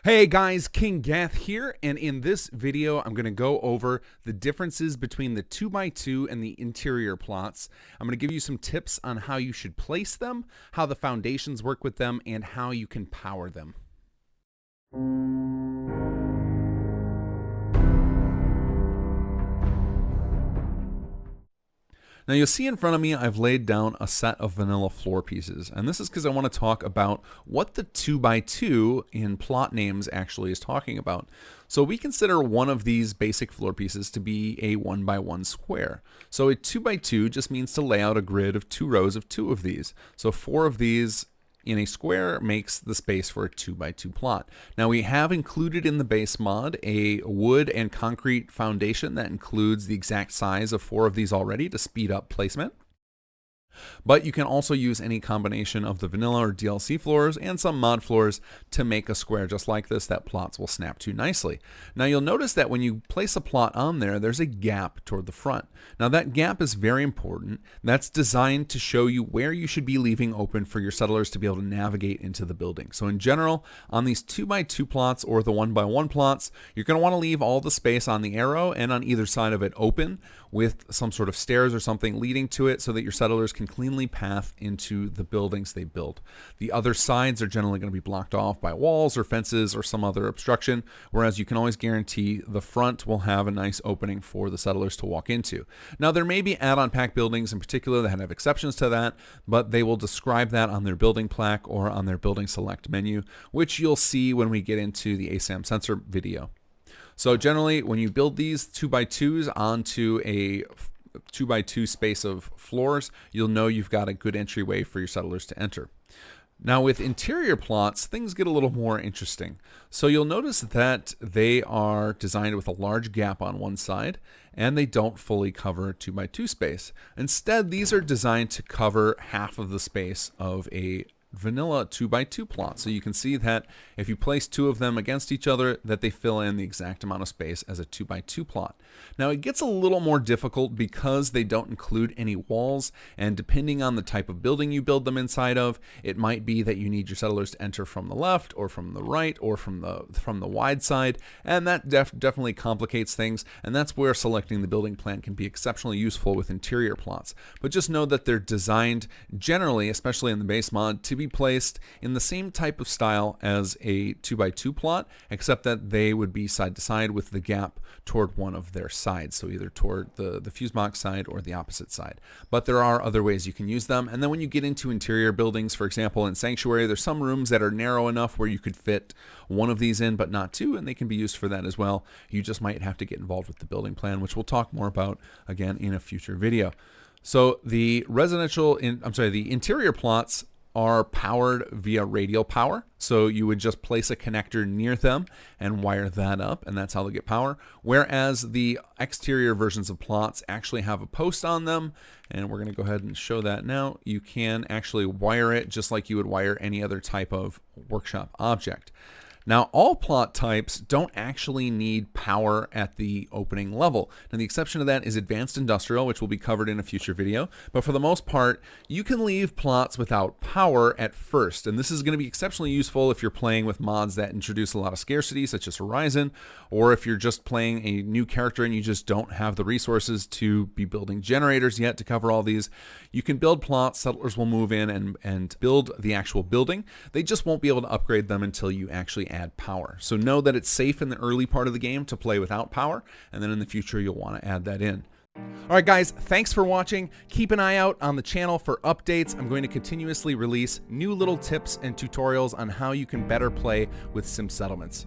Hey guys, Kinggath here, and in this video I'm going to go over the differences between the 2x2 and the interior plots. I'm going to give you some tips on how you should place them, how the foundations work with them, and how you can power them. Now you'll see in front of me I've laid down a set of vanilla floor pieces, and this is because I want to talk about what the 2x2 in plot names actually is talking about. So we consider one of these basic floor pieces to be a 1x1 square. So a 2x2 just means to lay out a grid of 2 rows of 2 of these. So 4 of these in a square makes the space for a 2x2 plot. Now we have included in the base mod a wood and concrete foundation that includes the exact size of 4 of these already to speed up placement. But you can also use any combination of the vanilla or DLC floors and some mod floors to make a square just like this that plots will snap to nicely. Now you'll notice that when you place a plot on there, there's a gap toward the front. Now that gap is very important. That's designed to show you where you should be leaving open for your settlers to be able to navigate into the building. So in general, on these 2x2 plots or the 1x1 plots, you're going to want to leave all the space on the arrow and on either side of it open with some sort of stairs or something leading to it so that your settlers can cleanly path into the buildings they build. The other sides are generally going to be blocked off by walls or fences or some other obstruction, whereas you can always guarantee the front will have a nice opening for the settlers to walk into. Now there may be add-on pack buildings in particular that have exceptions to that, but they will describe that on their building plaque or on their building select menu, which you'll see when we get into the ASAM sensor video. So generally, when you build these 2x2s onto a 2x2 space of floors, you'll know you've got a good entryway for your settlers to enter. Now with interior plots, things get a little more interesting. So you'll notice that they are designed with a large gap on one side, and they don't fully cover 2x2 space. Instead, these are designed to cover half of the space of a vanilla 2x2 plot. So you can see that if you place 2 of them against each other, that they fill in the exact amount of space as a 2x2 plot. Now it gets a little more difficult because they don't include any walls, and depending on the type of building you build them inside of, it might be that you need your settlers to enter from the left or from the right or from the wide side, and that definitely complicates things, and that's where selecting the building plan can be exceptionally useful with interior plots. But just know that they're designed generally, especially in the base mod, to be placed in the same type of style as a 2x2 plot, except that they would be side to side with the gap toward one of their sides, so either toward the fuse box side or the opposite side. But there are other ways you can use them. And then when you get into interior buildings, for example in Sanctuary, there's some rooms that are narrow enough where you could fit one of these in but not 2, and they can be used for that as well. You just might have to get involved with the building plan, which we'll talk more about again in a future video. So the interior plots are powered via radial power. So you would just place a connector near them and wire that up, and that's how they get power. Whereas the exterior versions of plots actually have a post on them, and we're going to go ahead and show that now. You can actually wire it just like you would wire any other type of workshop object. Now, all plot types don't actually need power at the opening level. Now, the exception to that is advanced industrial, which will be covered in a future video. But for the most part, you can leave plots without power at first. And this is going to be exceptionally useful if you're playing with mods that introduce a lot of scarcity, such as Horizon, or if you're just playing a new character and you just don't have the resources to be building generators yet to cover all these. You can build plots, settlers will move in and build the actual building. They just won't be able to upgrade them until you actually add power. So know that it's safe in the early part of the game to play without power, and then in the future you'll want to add that in. Alright guys, thanks for watching. Keep an eye out on the channel for updates. I'm going to continuously release new little tips and tutorials on how you can better play with sim settlements.